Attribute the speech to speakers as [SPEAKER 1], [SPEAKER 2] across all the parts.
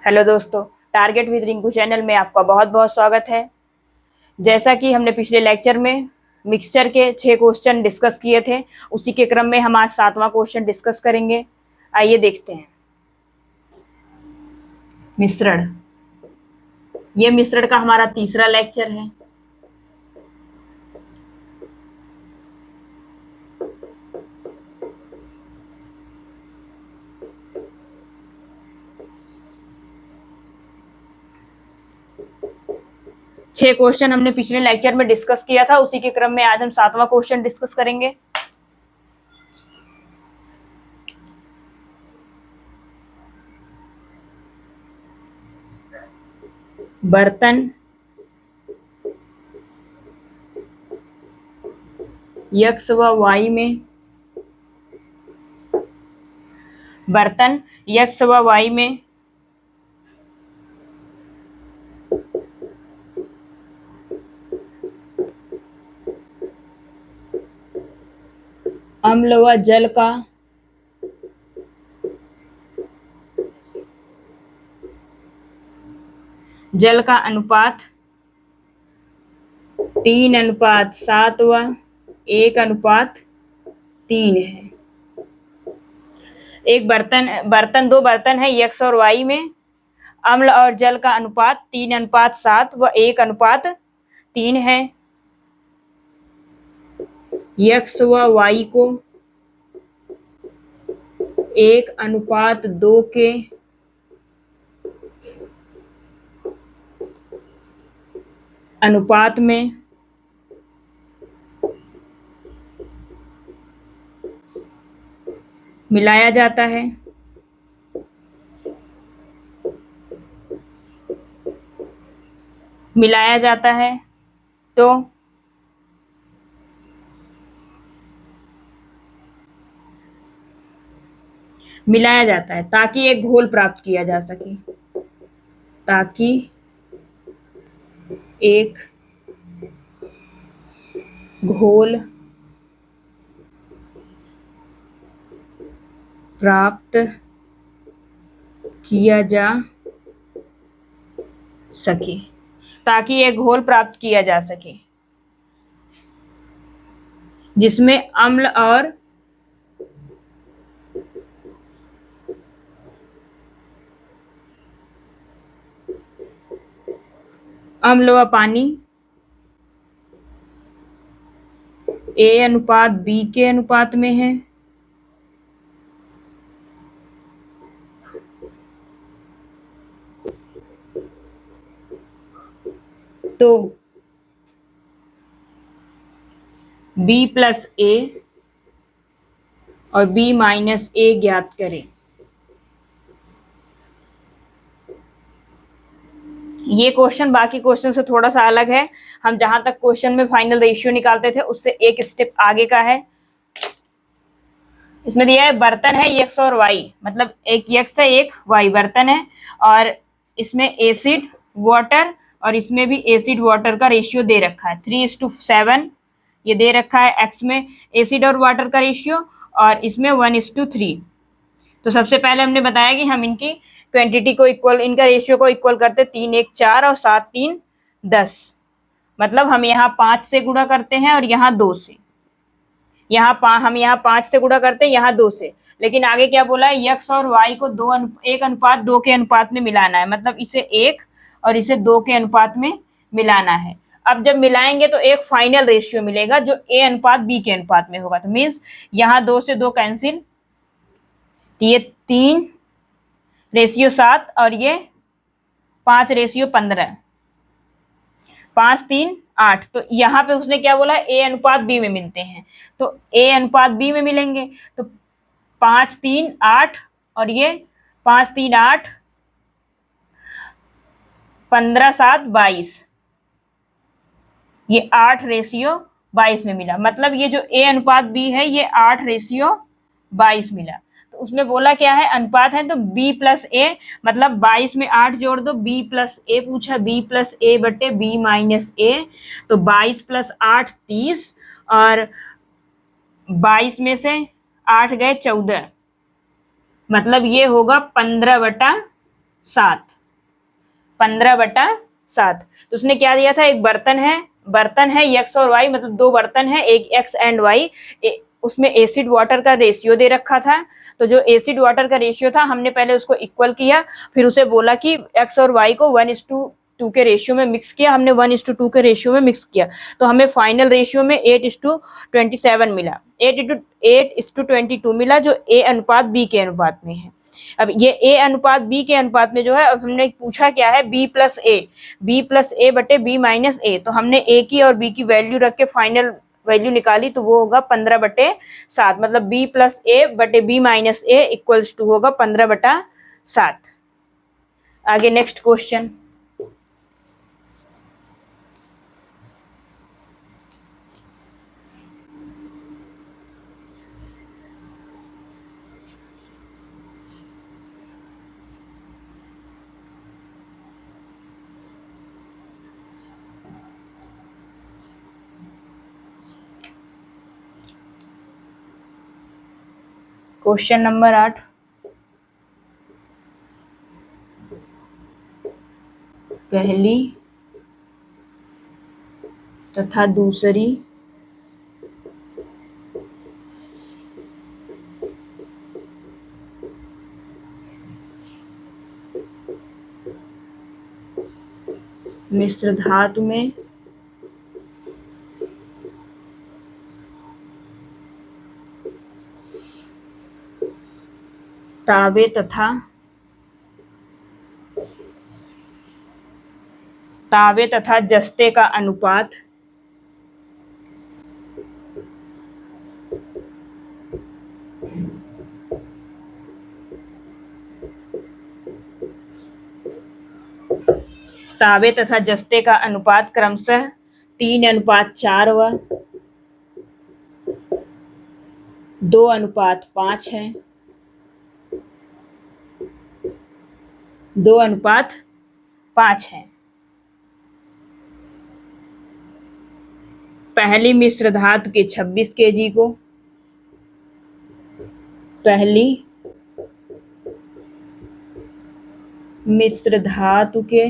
[SPEAKER 1] Hello दोस्तों, target with Rinku channel में आपका बहुत बहुत स्वागत है। जैसा कि हमने पिछले लेक्चर में मिक्सचर के 6 क्वेश्चन डिस्कस किए थे, उसी के क्रम में हम आज 7वां क्वेश्चन डिस्कस करेंगे। आइए देखते हैं। मिश्रण, ये मिश्रण का हमारा तीसरा लेक्चर है। छह क्वेश्चन हमने पिछले लेक्चर में डिस्कस किया था, उसी के क्रम में आज हम 7वां क्वेश्चन डिस्कस करेंगे। बर्तन एक्स व वाई में, बर्तन एक्स व वाई में अम्ल व जल का अनुपात 3:7 व 1:3 है। एक दो बर्तन है एक्स और वाई में, अम्ल और जल का अनुपात 3:7 व 1:3 है। एक्स व वाई को 1:2 के अनुपात में मिलाया जाता है। तो मिलाया जाता है ताकि एक घोल प्राप्त किया जा सके, ताकि एक घोल प्राप्त किया जा सके, जिसमें अम्ल व पानी A:B के अनुपात में है। तो B+A और B-A ज्ञात करें। ये क्वेश्चन बाकी क्वेश्चन से थोड़ा सा अलग है। हम जहां तक क्वेश्चन में फाइनल रेशियो निकालते थे उससे एक स्टेप आगे का है। इसमें दिया है बर्तन है एक्स और वाई, मतलब एक एक्स है एक वाई बर्तन है, और इसमें एसिड वाटर और इसमें भी एसिड वाटर का रेशियो दे रखा है 3:7। ये दे रखा है एक्स में एसिड और वाटर का रेशियो और इसमें 1:3। तो सबसे पहले हमने बताया कि हम इनकी क्वांटिटी को इक्वल, इनका रेशियो को इक्वल करते 3:1:4 और 7:3:10। मतलब हम यहाँ 5 से गुणा करते हैं और यहाँ 2 से, हम यहाँ 5 से गुणा करते हैं, यहाँ 2 से। लेकिन आगे क्या बोला है, यक्स और वाई को 1:2 के अनुपात में मिलाना है, मतलब इसे 1 और इसे 2 के अनुपात में मिलाना है। अब जब मिलाएंगे तो एक फाइनल रेशियो मिलेगा जो A:B के अनुपात में होगा। तो मीन्स यहाँ 2 से 2 कैंसिल, ये 3:7 और ये 5:15, 5:3:8। तो यहाँ पे उसने क्या बोला, A:B में मिलते हैं, तो A:B में मिलेंगे। तो 5:3:8 और ये 5:3:8, 15:7:22, ये 8:22 में मिला। मतलब ये जो A:B है ये 8:22 मिला। तो उसमें बोला क्या है, अनुपात है तो B+A, मतलब 22 में 8 जोड़ दो, B+A पूछा, B+A बटे B-A। तो 22 + 8 30, और 22 में से 8 गए 14, मतलब ये होगा 15/22। 7, 15/7। तो उसने क्या दिया था, एक बर्तन है एक्स और वाई, मतलब दो बर्तन है, एक एक्स एंड वाई, उसमें एसिड वाटर का रेशियो दे रखा था। तो जो एसिड वाटर का रेशियो था हमने पहले उसको इक्वल किया, फिर उसे बोला कि एक्स और वाई को 1:2 के रेशियो में मिक्स किया, हमने 1:2 के रेशियो में मिक्स किया, तो हमें फाइनल रेशियो में 8:27 मिला, 8:22 मिला, जो ए अनुपात बी के अनुपात में है। अब ये ए अनुपात बी के अनुपात में जो है, अब हमने पूछा क्या है, बी प्लस ए बटे बी माइनस ए, तो हमने ए की और बी की वैल्यू रख के फाइनल वैल्यू निकाली, तो वो होगा 15/7, मतलब बी प्लस ए बटे B minus A equals to होगा 15/7। आगे नेक्स्ट क्वेश्चन। क्वेश्चन नंबर 8, पहली तथा दूसरी मिश्र धातु में तांबे तथा जस्ते का अनुपात क्रमशः 3:4 व 2:5 है, 2:5 है। पहली मिश्र धातु के 26 kg को, पहली मिश्र धातु के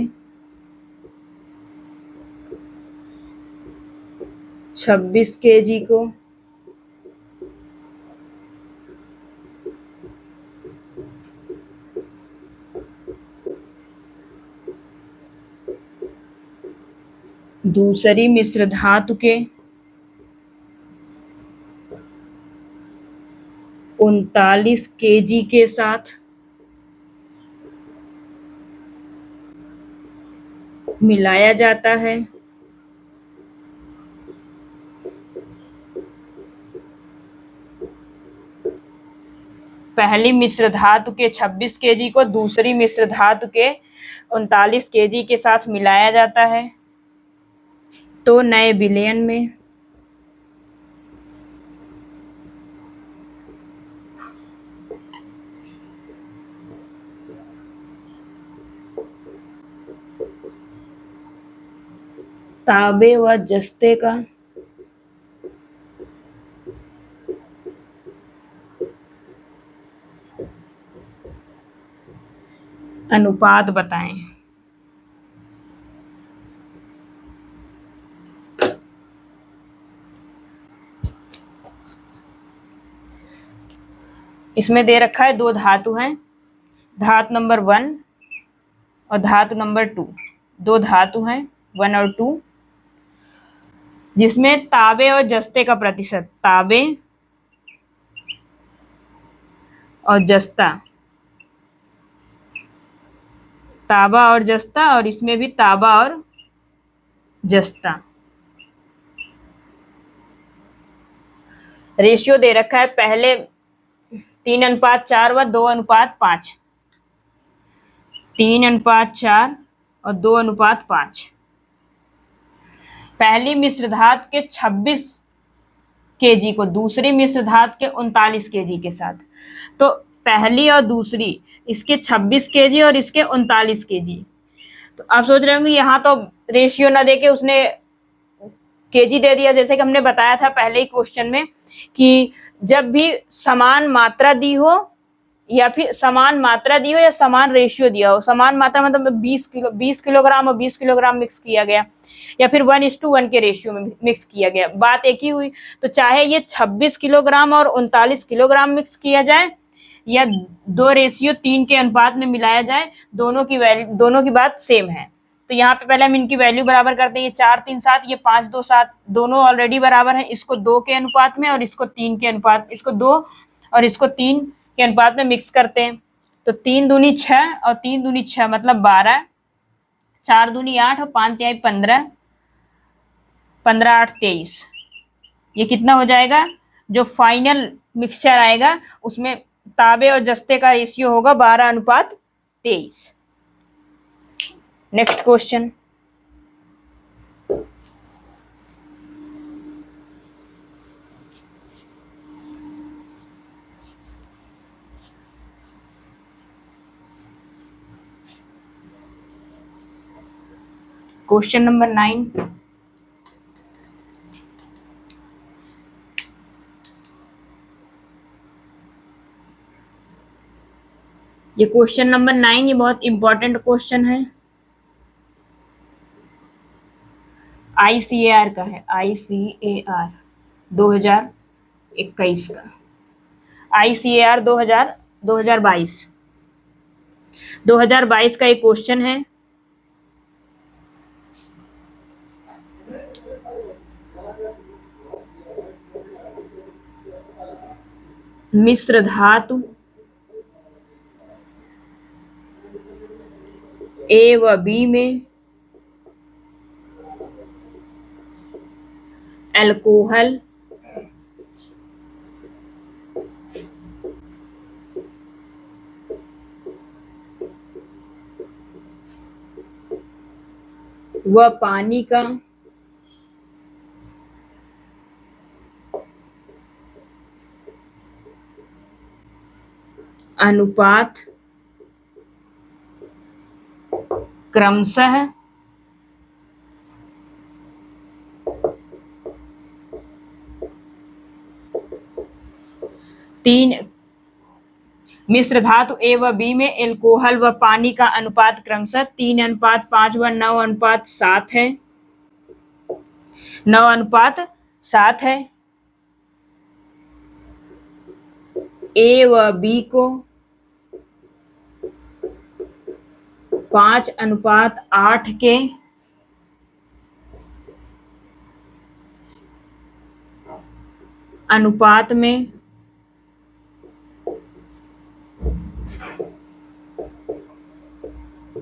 [SPEAKER 1] 26 kg को दूसरी मिश्र धातु के 39 kg के साथ मिलाया जाता है। पहली मिश्र धातु के 26 kg को दूसरी मिश्र धातु के 39 kg के साथ मिलाया जाता है, तो नए विलयन में तांबे व जस्ते का अनुपात बताएं। इसमें दे रखा है दो धातु हैं, धातु नंबर 1 और धातु नंबर 2, दो धातु हैं 1 और 2, जिसमें तांबे और जस्ते का प्रतिशत, तांबे और जस्ता, तांबा और जस्ता, और इसमें भी तांबा और जस्ता रेशियो दे रखा है, पहले 3:4 व 2:5, 3:4 और 2:5। पहली मिश्र धातु के 26 kg को दूसरी मिश्र धातु के 39 kg के साथ, तो पहली और दूसरी, इसके 26 kg और इसके 39 kg। तो आप सोच रहे होंगे यहाँ तो रेशियो ना देके उसने केजी दे दिया, जैसे कि हमने बताया था पहले ही क्वेश्चन में कि जब भी समान मात्रा दी हो या फिर समान मात्रा दी हो या समान रेशियो दिया हो। समान मात्रा मतलब 20 किलोग्राम और 20 किलोग्राम मिक्स किया गया, या फिर 1:1 के रेशियो में मिक्स किया गया, बात एक ही हुई। तो चाहे ये 26 किलोग्राम और 39 किलोग्राम मिक्स किया जाए या 2:3 के अनुपात में मिलाया जाए, दोनों की बात सेम है। तो यहाँ पे पहले हम इनकी वैल्यू बराबर करते हैं। ये 4 3 7, ये 5 2 7, दोनों ऑलरेडी बराबर है। इसको 2 के अनुपात में और इसको 3 के अनुपात, इसको 2 और इसको 3 के अनुपात में मिक्स करते हैं। तो 3 दूनी 6 और 3 दूनी 6 मतलब 12, 4 दूनी 8 और 5 तिहाई 15, 15 8 23। ये कितना हो जाएगा? जो फाइनल मिक्सचर आएगा उसमें ताबे और जस्ते का रेशियो होगा 12:23। Next question. Question number 9। ये क्वेश्चन नंबर 9, ये बहुत इंपॉर्टेंट क्वेश्चन है। ICAR का है, ICAR 2021 का, ICAR 2022 का एक क्वेश्चन है। मिश्र धातु ए व बी में अल्कोहल व पानी का अनुपात क्रमशः 3, मिश्र धातु ए व बी में एल्कोहल व पानी का अनुपात क्रमशः 3:5 व 9:7 है। 9:7 है। ए व बी को 5:8 के अनुपात में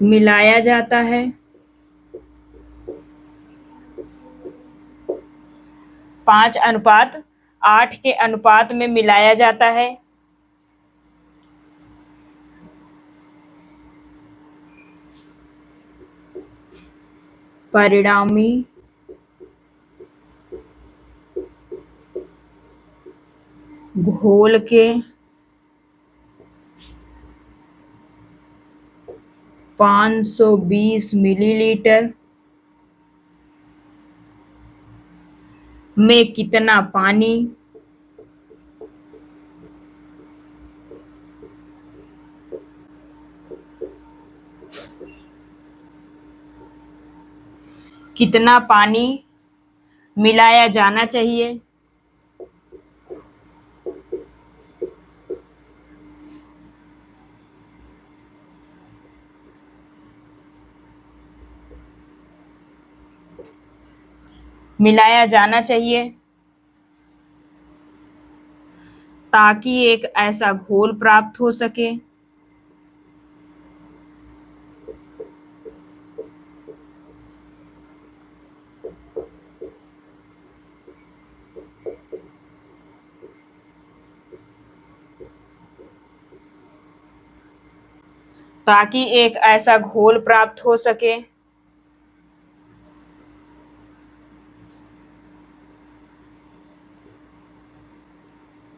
[SPEAKER 1] मिलाया जाता है। 5:8 के अनुपात में मिलाया जाता है। परिणामी घोल के 520 मिलीलीटर में कितना पानी मिलाया जाना चाहिए? मिलाया जाना चाहिए ताकि एक ऐसा घोल प्राप्त हो सके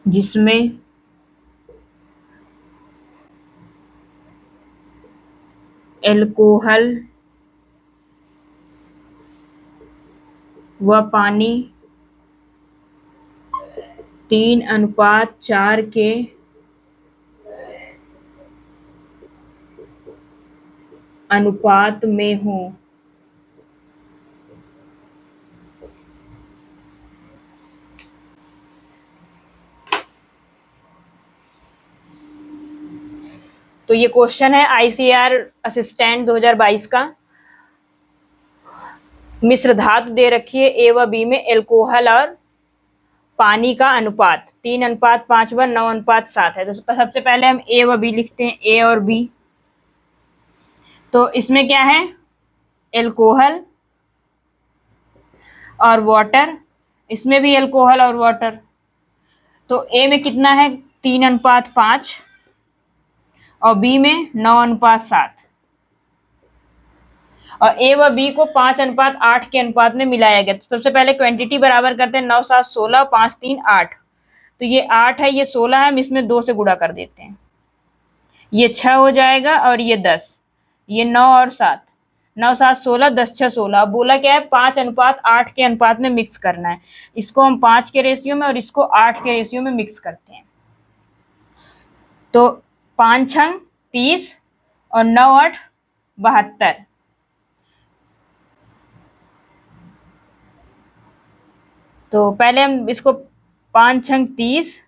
[SPEAKER 1] जिसमें एल्कोहल व पानी 3:4 के अनुपात में हो। तो ये क्वेश्चन है आईसीआर असिस्टेंट 2022 का। मिश्र धातु दे रखी है ए व बी में एल्कोहल और पानी का अनुपात 3:5 9:7 है। तो सबसे पहले हम ए व बी लिखते हैं, ए और बी। तो इसमें क्या है, एल्कोहल और वाटर, इसमें भी एल्कोहल और वाटर। तो ए में कितना है 3:5 और बी में 9:7 और ए व बी को 5:8 के अनुपात में मिलाया गया। तो सबसे पहले क्वांटिटी बराबर करते हैं, 9 7 16 5 3 8। तो ये 8 है, ये 16 है, हम इसमें 2 से गुणा कर देते हैं, ये 6 हो जाएगा और ये 10, ये 9 और 7, 9 7 16 10 6 16। अब बोला क्या है 5:8 के अनुपात में मिक्स करना है। इसको हम 5 के रेशियो में और इसको 8 के रेशियो में मिक्स करते हैं। तो 5 6 30 और 9 8 72। तो पहले हम इसको 5 6 30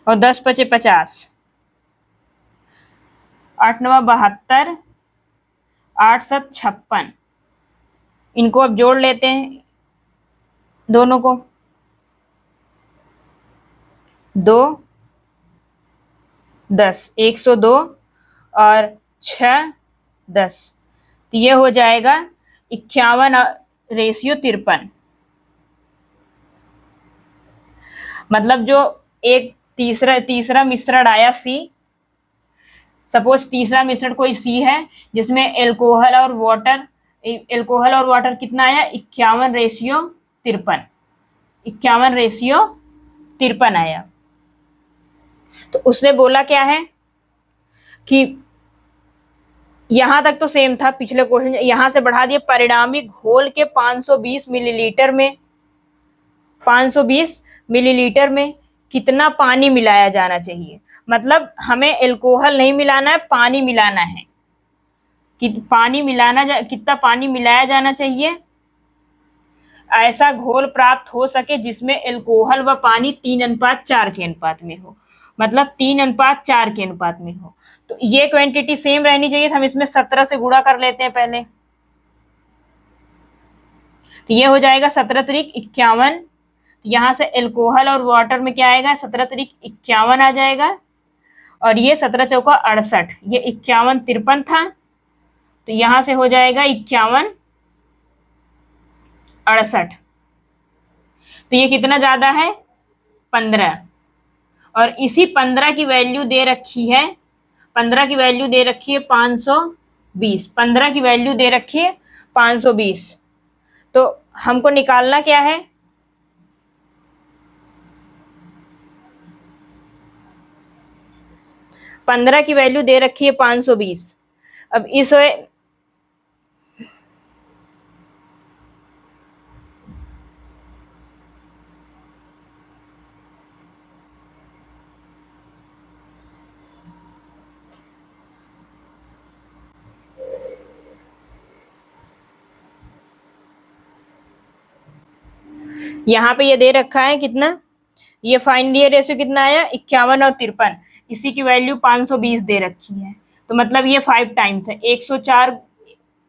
[SPEAKER 1] और 10 5 50, 8 9 72, 8 7 56। इनको अब जोड़ लेते हैं दोनों को, 2 10 102 और 6 10। तो ये हो जाएगा 51:53। मतलब जो एक तीसरा मिश्रण आया सी, सपोज तीसरा मिश्रण कोई सी है जिसमें एल्कोहल और वाटर कितना आया 51:53, 51:53 आया। तो उसने बोला क्या है कि यहां तक तो सेम था पिछले क्वेश्चन, यहां से बढ़ा दिए परिणामी घोल के 520 मिलीलीटर में कितना पानी मिलाया जाना चाहिए। मतलब हमें एल्कोहल नहीं मिलाना है, पानी मिलाना है कि कितना पानी मिलाया जाना चाहिए, ऐसा घोल प्राप्त हो सके जिसमें एल्कोहल व पानी 3:4 के अनुपात में हो। मतलब 3:4 के अनुपात में हो। तो ये क्वांटिटी सेम रहनी चाहिए। हम इसमें 17 से गुणा कर लेते हैं पहले। तो ये हो जाएगा 17 त्रिक 51। यहां से एल्कोहल और वाटर में क्या आएगा 17 त्रिक 51 आ जाएगा और ये 17 चौका 68, ये 51 53 था। तो यहां से हो जाएगा 51 68। तो ये कितना ज्यादा है 15। और इसी 15 की वैल्यू दे रखी है 520। 15 की वैल्यू दे रखी है 520। तो हमको निकालना क्या है, पंद्रह की वैल्यू दे रखी है 520। अब इस यहाँ पे ये दे रखा है कितना, ये फाइंड ये रेशियो कितना आया 51 और 53। इसी की वैल्यू 520 दे रखी है। तो मतलब ये 5 टाइम्स है 104।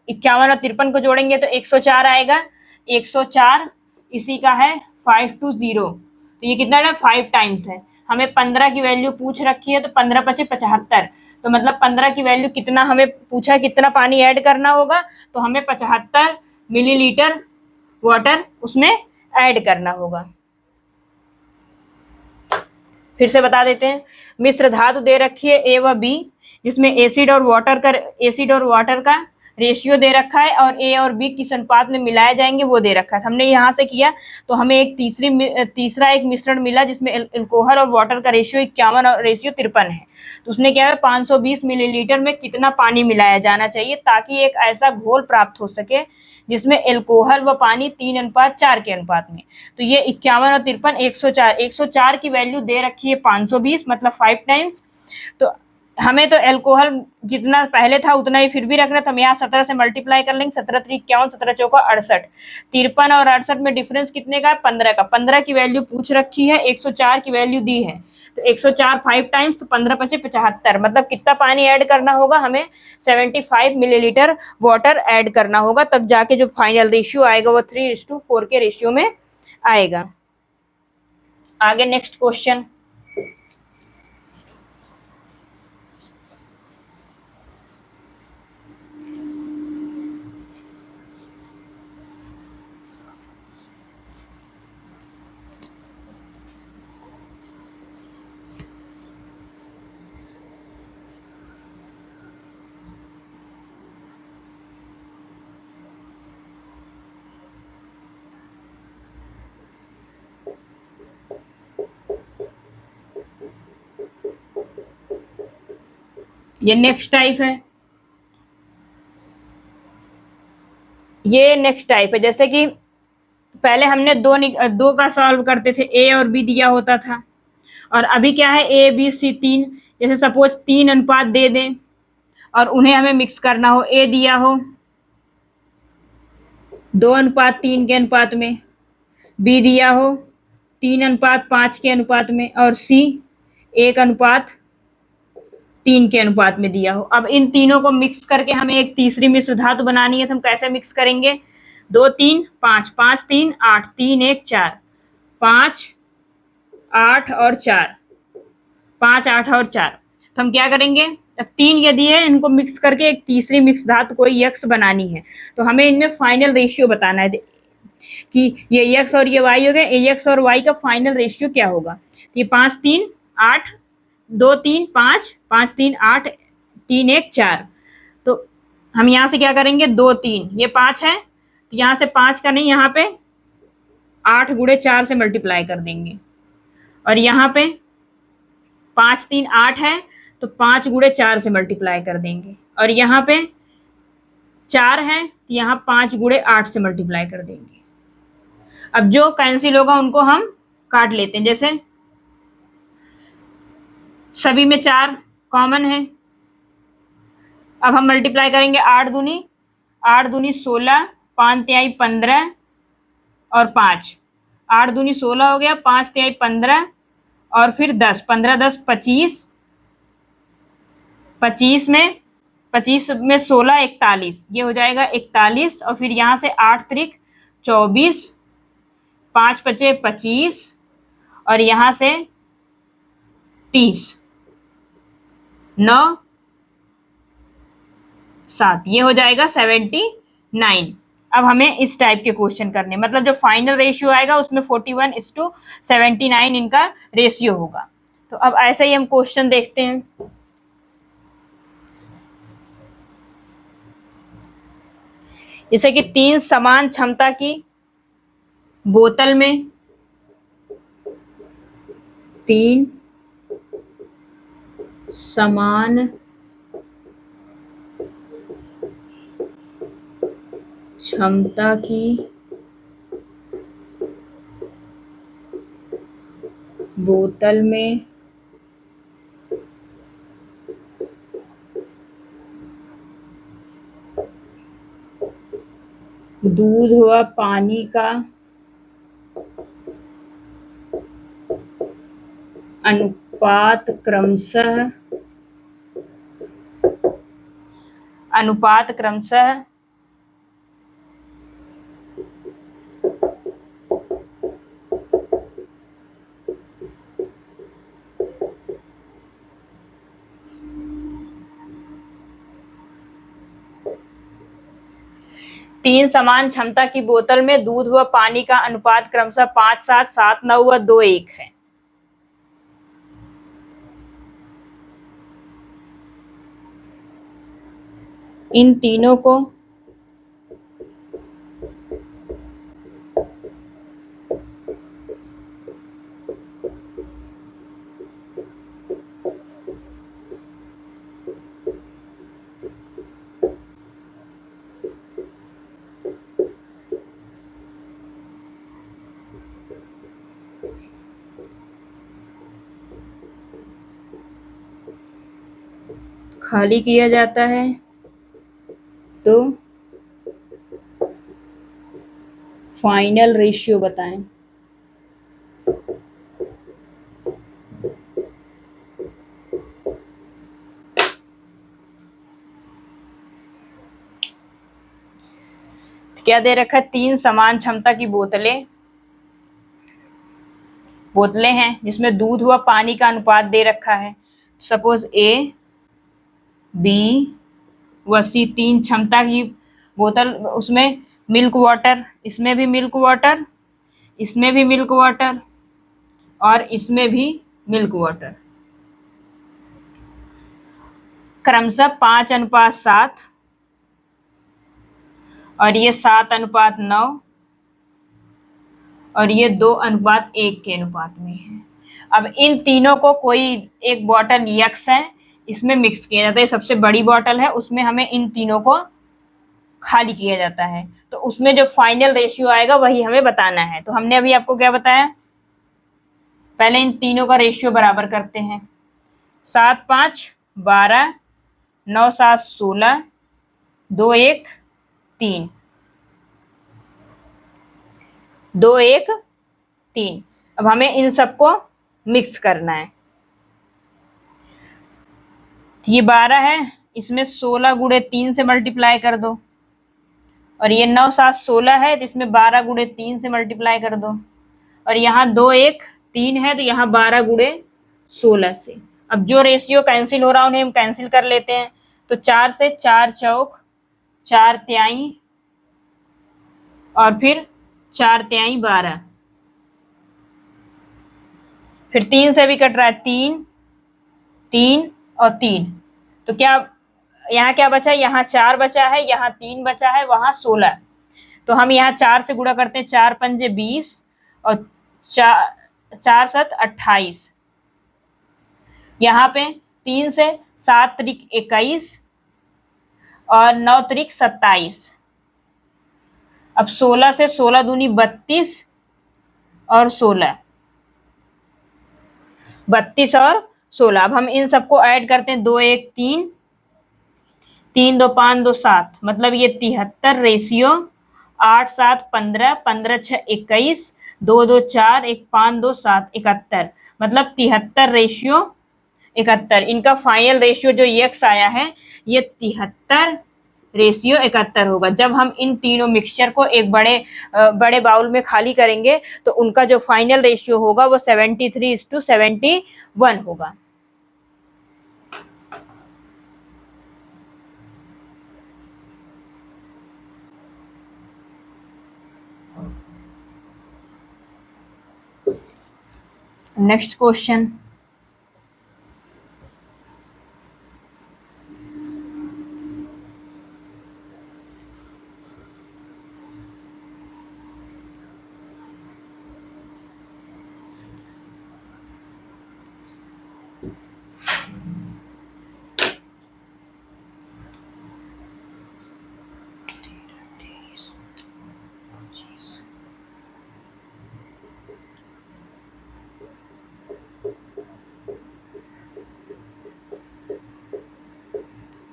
[SPEAKER 1] 51 और 53 को जोड़ेंगे तो 104 आएगा। 104 इसी का है 520। तो ये कितना है 5 टाइम्स है। हमें 15 की वैल्यू पूछ रखी है तो 15 × 5 = 75। तो मतलब 15 की वैल्यू कितना हमें पूछा है, कितना पानी ऐड करना होगा। तो हमें 75 मिलीलीटर वाटर उसमें ऐड करना होगा। फिर से बता देते हैं, मिश्र धातु दे रखी है ए व बी जिसमें एसिड और वाटर का रेशियो दे रखा है और ए और बी किस अनुपात में मिलाए जाएंगे वो दे रखा है। हमने यहाँ से किया तो हमें एक तीसरा एक मिश्रण मिला जिसमें एल्कोहल और वाटर का रेशियो 51 और रेशियो 53 है। तो उसने क्या है 520 मिलीलीटर में कितना पानी मिलाया जाना चाहिए ताकि एक ऐसा घोल प्राप्त हो सके जिसमें एल्कोहल व पानी 3:4 के अनुपात में। तो ये 51 और 53 104 की वैल्यू दे रखी है 520 मतलब 5 टाइम्स। तो हमें तो एल्कोहल जितना पहले था उतना ही फिर भी रखना, तो हम यहाँ 17 से मल्टीप्लाई कर लेंगे, 17 3 51, 17 चौका 68, 53 और 68 में डिफरेंस कितने का है? 15 का। 15 की वैल्यू पूछ रखी है, 104 की वैल्यू दी है, तो 104 5 टाइम्स, तो 15 पचे 75, मतलब कितना पानी ऐड करना होगा हमें? 75 मिलीलीटर वाटर ऐड करना होगा, तब जाके जो फाइनल रेशियो आएगा वो 3:4 के रेशियो में आएगा। आगे नेक्स्ट क्वेश्चन। ये नेक्स्ट टाइप है, ये नेक्स्ट टाइप है। जैसे कि पहले हमने दो का सॉल्व करते थे, ए और बी दिया होता था, और अभी क्या है? ए बी सी तीन, जैसे सपोज 3 अनुपात दे दें और उन्हें हमें मिक्स करना हो। ए दिया हो 2:3 के अनुपात में, बी दिया हो 3:5 के अनुपात में, और सी 1:3 के अनुपात में दिया हो। अब इन तीनों को मिक्स करके हमें एक तीसरी मिश्र धातु बनानी है, तो हम कैसे मिक्स करेंगे? 2 3 5, 5 3 8, 3 1 4, 5 8 और 4, 5 8 और 4। तो हम क्या करेंगे? अब 3 यदि है, इनको मिक्स करके एक तीसरी मिक्स धातु कोई यक्स बनानी है, तो हमें इनमें फाइनल रेशियो बताना है कि ये एक्स और ये वाई हो गया, एक्स और वाई का फाइनल रेशियो क्या होगा। तो ये 5 3 8, 2 3 5, 5 3 8, 3 1 4। तो हम यहाँ से क्या करेंगे? 2 3, ये 5 है, तो यहाँ से 5 का नहीं, यहाँ पे 8 गुणे 4 से मल्टीप्लाई कर देंगे, और यहाँ पे 5 3 8 है, तो 5 गुणे 4 से मल्टीप्लाई कर देंगे, और यहाँ पे 4 है, तो यहाँ 5 गुणे 8 से मल्टीप्लाई कर देंगे। अब जो कैंसिल होगा उनको हम काट लेते हैं। जैसे सभी में 4 कॉमन है, अब हम मल्टीप्लाई करेंगे 8 दूनी 16, 5 तिहाई 15 और 5, 8 दूनी 16 हो गया, 5 तिहाई 15 और फिर 10, 15 10 25, 25 में 16 41, ये हो जाएगा 41, और फिर यहाँ से 8 त्रिक 24, 5 पचे 25, और यहाँ से 30, 9 7, ये हो जाएगा 79। अब हमें इस टाइप के क्वेश्चन करने, मतलब जो फाइनल रेशियो आएगा उसमें 41:79 इनका रेशियो होगा। तो अब ऐसे ही हम क्वेश्चन देखते हैं। जैसे कि 3 समान क्षमता की बोतल में 3 समान क्षमता की बोतल में दूध व पानी का अनुपात क्रमशः 3 समान क्षमता की बोतल में दूध व पानी का अनुपात क्रमशः 5 7 7 9 व 2 1 है। इन तीनों को खाली किया जाता है तो फाइनल रेशियो बताएं। क्या दे रखा है? 3 समान क्षमता की बोतलें हैं जिसमें दूध व पानी का अनुपात दे रखा है। सपोज ए, बी व सी 3 क्षमता की बोतल, उसमें मिल्क वाटर, इसमें भी मिल्क वाटर, इसमें भी मिल्क वाटर और इसमें भी मिल्क वाटर, क्रमशः 5:7 और ये 7:9 और ये 2:1 के अनुपात में है। अब इन तीनों को कोई एक बॉटल यक्स है, इसमें मिक्स किया जाता है। सबसे बड़ी बॉटल है, उसमें हमें इन तीनों को खाली किया जाता है, तो उसमें जो फाइनल रेशियो आएगा वही हमें बताना है। तो हमने अभी आपको क्या बताया, पहले इन तीनों का रेशियो बराबर करते हैं। 7 5 12, 9 7 16, 2 1 3, 2 1 3। अब हमें इन सबको मिक्स करना है। ये 12 है, इसमें 16 गुणे 3 से मल्टीप्लाई कर दो, और ये 9 7 16 है, तो इसमें 12 गुणे 3 से मल्टीप्लाई कर दो, और यहाँ 2 1 3 है, तो यहाँ 12 गुणे 16 से। अब जो रेशियो कैंसिल हो रहा है उन्हें हम कैंसिल कर लेते हैं। तो 4 से 4 चौक 4 तिहाई और फिर 4 तिहाई 12, फिर 3 से भी कट रहा है, 3 3 और 3। तो क्या यहाँ क्या बचा? यहाँ 4 बचा है, यहाँ 3 बचा है, वहां 16। तो हम यहाँ 4 से गुणा करते हैं, 4 पंजे 20 और 4 7 28। यहाँ पे 3 से 7 त्रिक 21 और 9 त्रिक 27। अब 16 से 16 दूनी 32 और 16, 32 और 16। अब हम इन सबको ऐड करते हैं, 2 1 3, 3 2 5 2 7, मतलब ये 73 रेशियो 8 7 15, 15 6 21, 2 2 4 1 5 2 7 71, मतलब 73 रेशियो 71। इनका फाइनल रेशियो जो यक्स आया है ये 73 रेशियो 71 होगा। जब हम इन तीनों मिक्सचर को एक बड़े बाउल में खाली करेंगे तो उनका जो फाइनल रेशियो होगा वो 73:71 होगा। नेक्स्ट क्वेश्चन,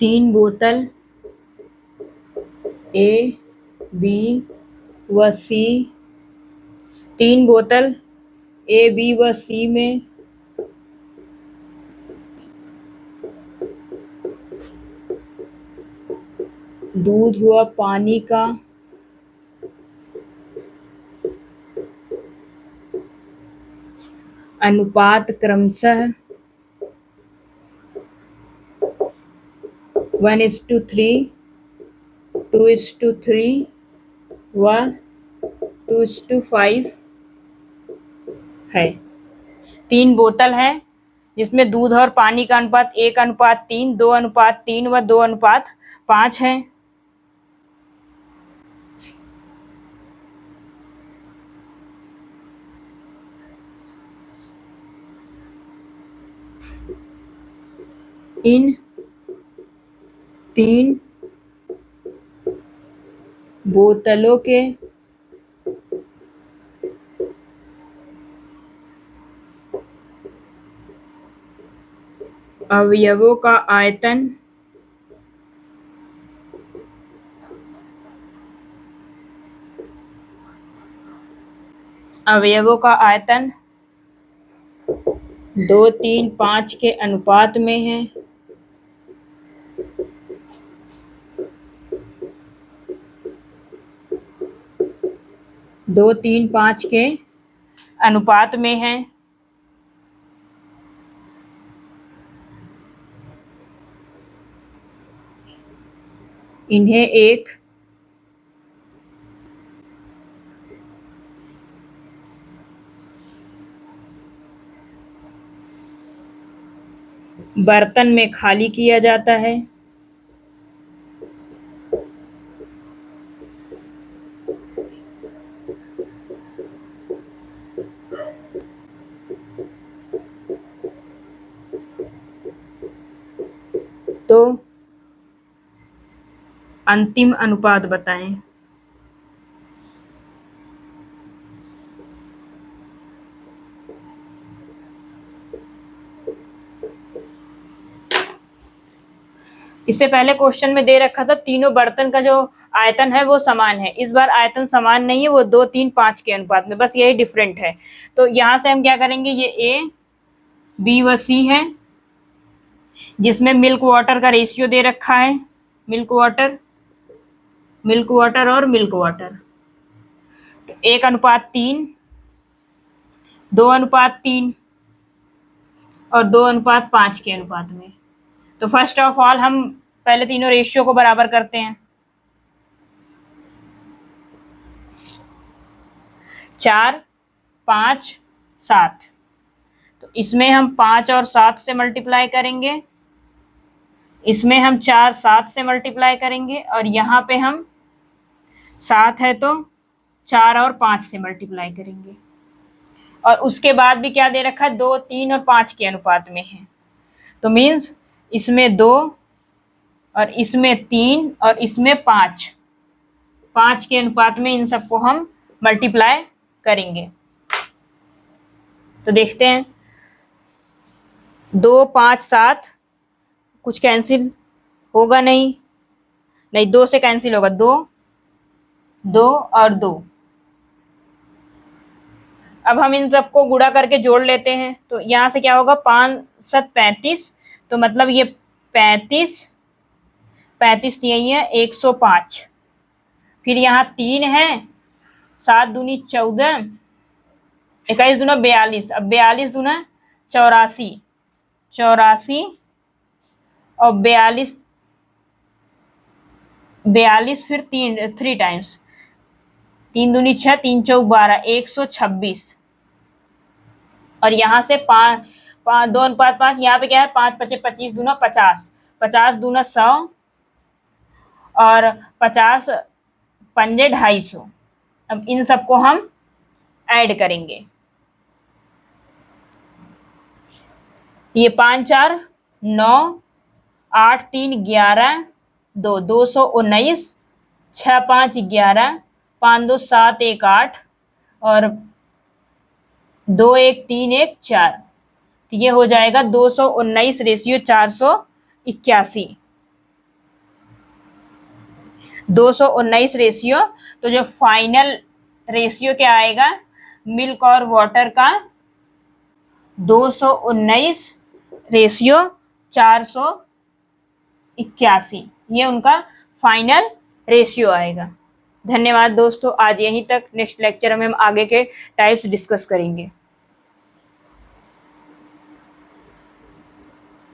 [SPEAKER 1] तीन बोतल ए बी व सी, 3 बोतल ए बी व सी में दूध व पानी का अनुपात क्रमशः 1:3, 2:3 व 2:5 है। 3 बोतल है जिसमें दूध और पानी का अनुपात 1:3, 2:3 व 2:5 है। इन 3 बोतलों के अवयवों का आयतन अवयवों का आयतन 2, 3, 5 के अनुपात में है। दो, तीन, 5 के अनुपात में है। इन्हें एक बर्तन में खाली किया जाता है। तो अंतिम अनुपात बताएं। इससे पहले क्वेश्चन में दे रखा था तीनों बर्तन का जो आयतन है वो समान है। इस बार आयतन समान नहीं है, वो 2, 3, 5 के अनुपात में, बस यही डिफरेंट है। तो यहां से हम क्या करेंगे, ये ए, बी व सी है, जिसमें मिल्क वाटर का रेशियो दे रखा है। मिल्क वाटर और मिल्क वाटर 1:3, 2:3 और 2:5 के अनुपात में। तो फर्स्ट ऑफ ऑल हम पहले तीनों रेशियो को बराबर करते हैं। 4, 5, 7। तो इसमें हम 5 और 7 से मल्टीप्लाई करेंगे, इसमें हम 4, 7 से मल्टीप्लाई करेंगे, और यहाँ पे हम 7 है तो 4 और 5 से मल्टीप्लाई करेंगे। और उसके बाद भी क्या दे रखा है, 2, 3 और 5 के अनुपात में है। तो मीन्स इसमें 2 और इसमें 3 और इसमें 5, 5 के अनुपात में इन सबको हम मल्टीप्लाई करेंगे। तो देखते हैं, 2, 5, 7 कुछ कैंसिल होगा नहीं, 2 से कैंसिल होगा, 2, 2 और 2। अब हम इन सबको गुणा करके जोड़ लेते हैं। तो यहाँ से क्या होगा, 5, 7, 35। तो मतलब ये 35, 35 यही है 105। फिर यहाँ 3 है, 7 दूनी 14, 21 दूना 42। अब 42 दूना 84, 84 और 42, 42 फिर 3 टाइम्स, 3 दूनी 6, 3 चौक 12, 126। और यहाँ से 5, 2:5, यहाँ पे क्या है, 5, 5, 25 दूना 50, 50 दूना 100 और 50 पंजे 250। अब इन सबको हम ऐड करेंगे। ये 5, 4, 9, 8, 3, 11, 2, 219, 6, 5, 11, 5, 2, 7, 1, 8 और 2, 1, 3, 1, 4। तो ये हो जाएगा 219 रेशियो 481। 219 रेशियो। तो जो फाइनल रेशियो क्या आएगा मिल्क और वाटर का, 219 रेशियो 481, ये उनका फाइनल रेशियो आएगा। धन्यवाद दोस्तों, आज यहीं तक। नेक्स्ट लेक्चर में हम आगे के टाइप्स डिस्कस करेंगे।